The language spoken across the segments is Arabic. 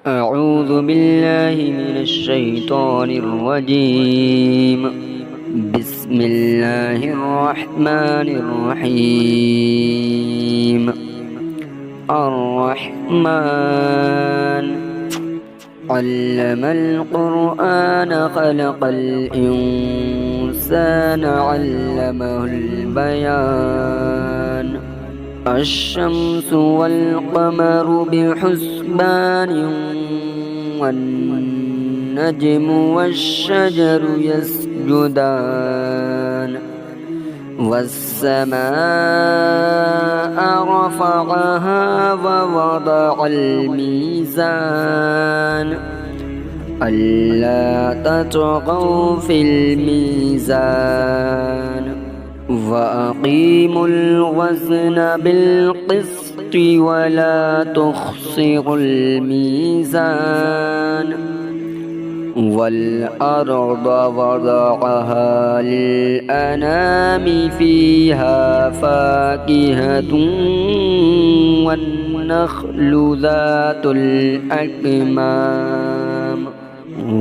أعوذ بالله من الشيطان الرجيم. بسم الله الرحمن الرحيم. الرحمن علم القرآن خلق الإنسان علمه البيان. الشمس والقمر بحسبان والنجم والشجر يسجدان والسماء رفعها ووضع الميزان ألا تطغوا في الميزان وأقيموا الوزن بالقسط ولا تخسروا الميزان والأرض وضعها للأنام فيها فاكهة والنخل ذات الأكمام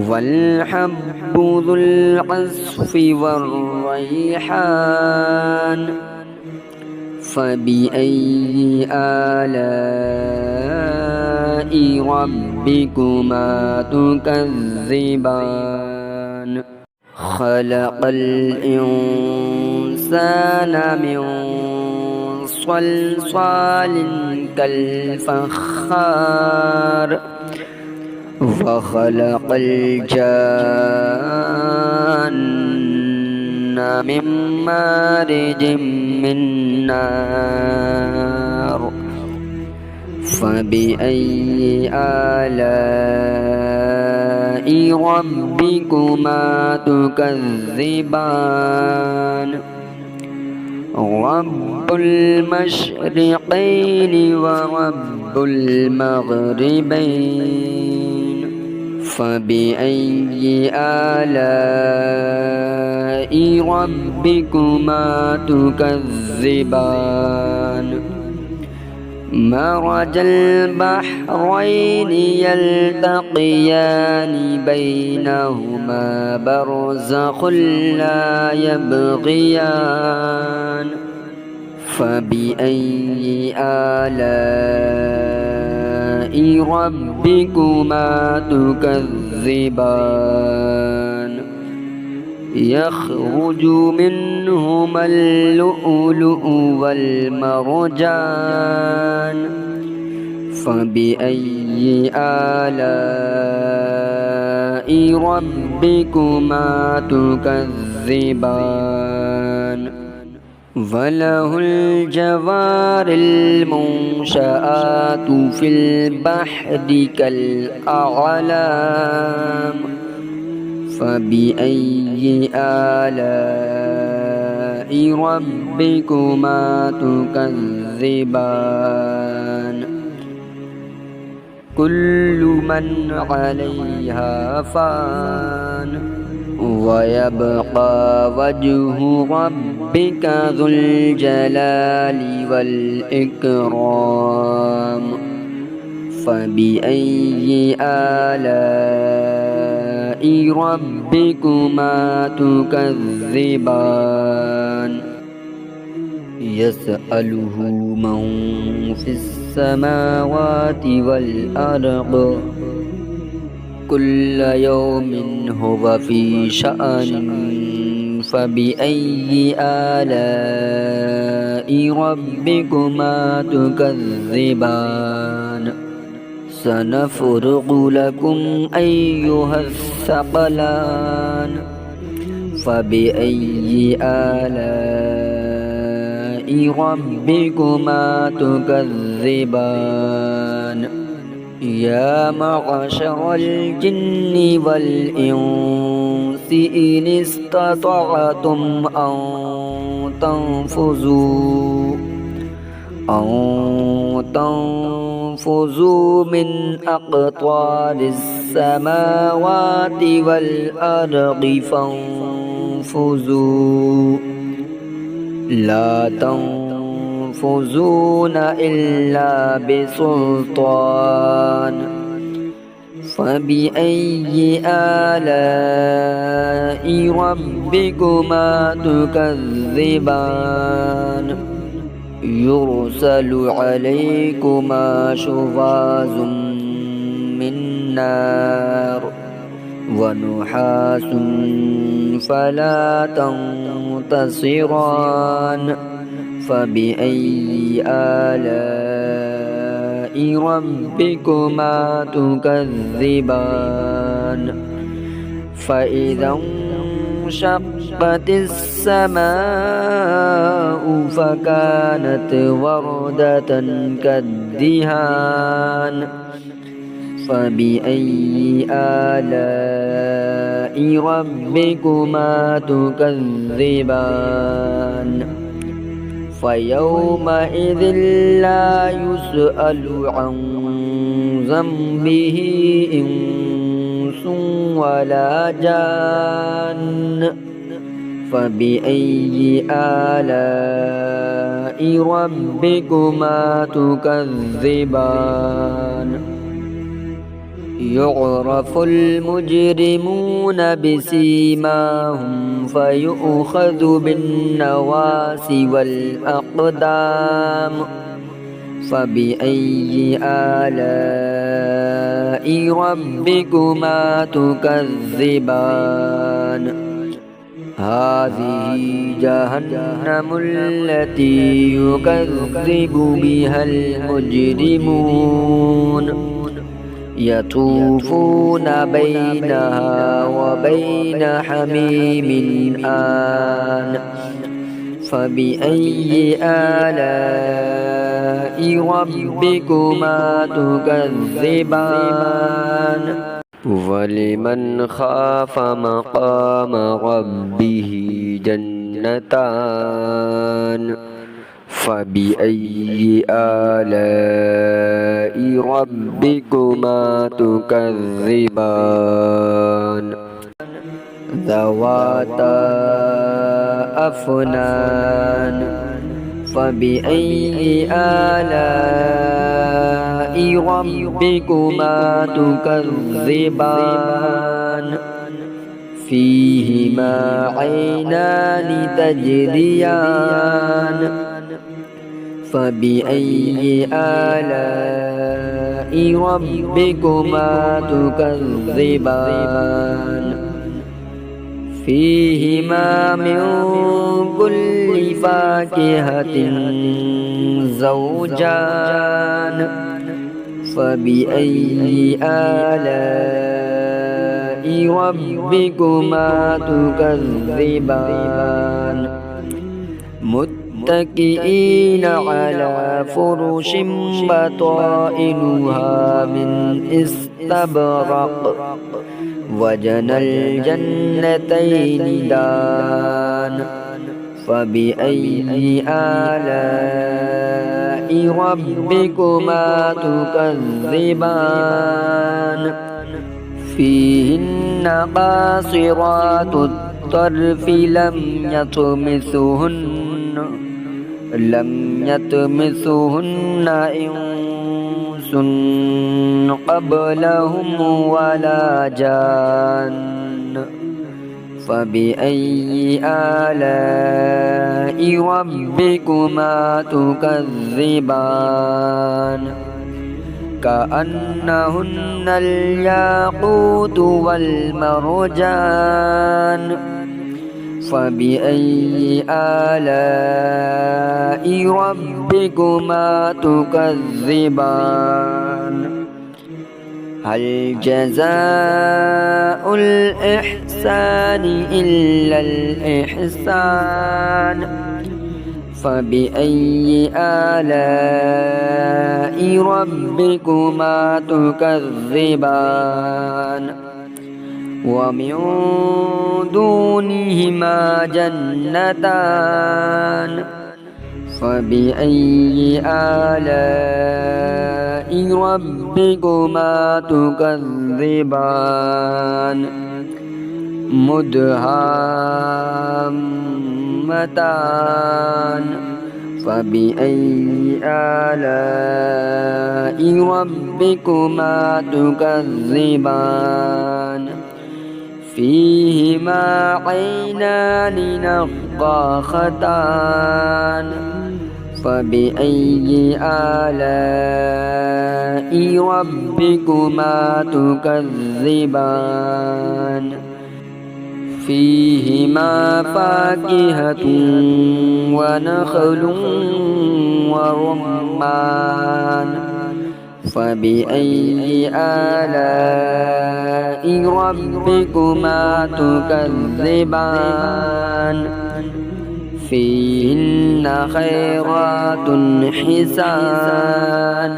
والحب ذو العصف والريحان. فبأي آلاء ربكما تكذبان. خلق الإنسان من صلصال كالفخار وخلق الجان من مارج من نار. فبأي آلاء ربكما تكذبان. رب المشرقين ورب المغربين. فبأي آلاء ربكما تكذبان. مرج البحرين يلتقيان بينهما برزخ لا يبغيان. فبأي آلاء ربكما تكذبان. يخرج منهما اللؤلؤ والمرجان. فبأي آلاء ربكما تكذبان. وله الجوار المنشآت في البحر كالأعلام. فبأي آلاء ربكما تكذبان. كل من عليها فان ويبقى وجه ربك ذو الجلال والإكرام. فبأي آلاء ربكما تكذبان. يسأله من في السماوات والأرض كل يوم هو في شأن. فبأي آلاء ربكما تكذبان. سنفرغ لكم أيها الثقلان. فبأي آلاء ربكما تكذبان. يا معشر الجن والإنس إن استطعتم أن تنفذوا من أقطار السماوات والأرض فانفذوا لا تنفذون إلا بسلطان. فبأي آلاء ربكما تكذبان يرسل عليكما شواظ من نار ونحاس فلا تنتصران فبأي آلاء ربكما تكذبان فإذا انشقت السماء فكانت وردة كالدهان فبأي آلاء ربكما تكذبان فيومئذ لا يسأل عن ذنبه إنس ولا جان فبأي آلاء ربكما تكذبان يعرف المجرمون بسيماهم فيؤخذ بالنواصي والأقدام فبأي آلاء ربكما تكذبان هذه جهنم التي يكذب بها المجرمون يطوفون بينها وبين حميم آن فبأي آلاء ربكما تكذبان ولمن خاف مقام ربه جنتان فبأي آلاء ربكما تكذبان ذواتا أفنان فبأي آلاء ربكما تكذبان فيهما عينان تجريان فبأي آلاء ربكما تكذبان فيهما من كل فاكهة زوجان فبأي آلاء ربكما تكذبان متكئين على فرش بطائنها من استبرق وجنى الجنتين دان فبأي آلاء ربكما تكذبان فيهن قاصرات الطرف لم يطمثهن إنس قبلهم ولا جان فبأي آلاء ربكما تكذبان كأنهن الياقوت والمرجان فبأي آلاء ربكما تكذبان هل جزاء الإحسان إلا الإحسان فبأي آلاء ربكما تكذبان ومن دونهما جنتان فبأي آلاء ربكما تكذبان مدهامتان فبأي آلاء ربكما تكذبان فيهما عينان نضاختان فبأي آلاء ربكما تكذبان فيهما فاكهة ونخل ورمان فبأي آلاء ربكما تكذبان فيهن خيرات حسان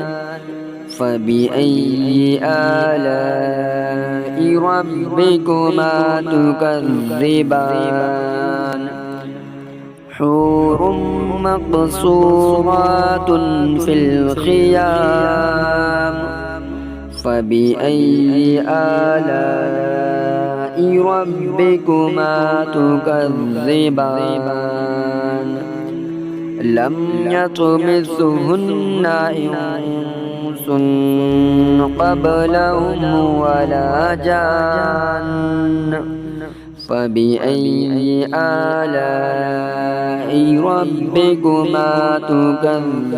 فبأي آلاء ربكما تكذبان حور مقصورات في الخيام فبأي آلاء ربكما تكذبان لم يطمثهن إنس قبلهم ولا جان فبأي آلاء ربكما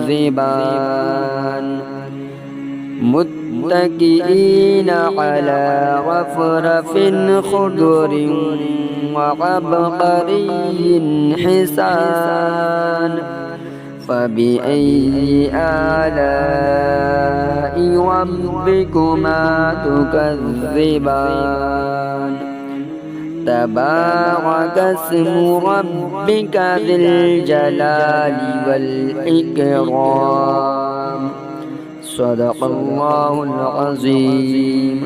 تكذبان متكئين على رفرف خضر وعبقري حسان فبأي آلاء ربكما تكذبان تبارك اسم ربك ذي الجلال والإكرام صدق الله العظيم.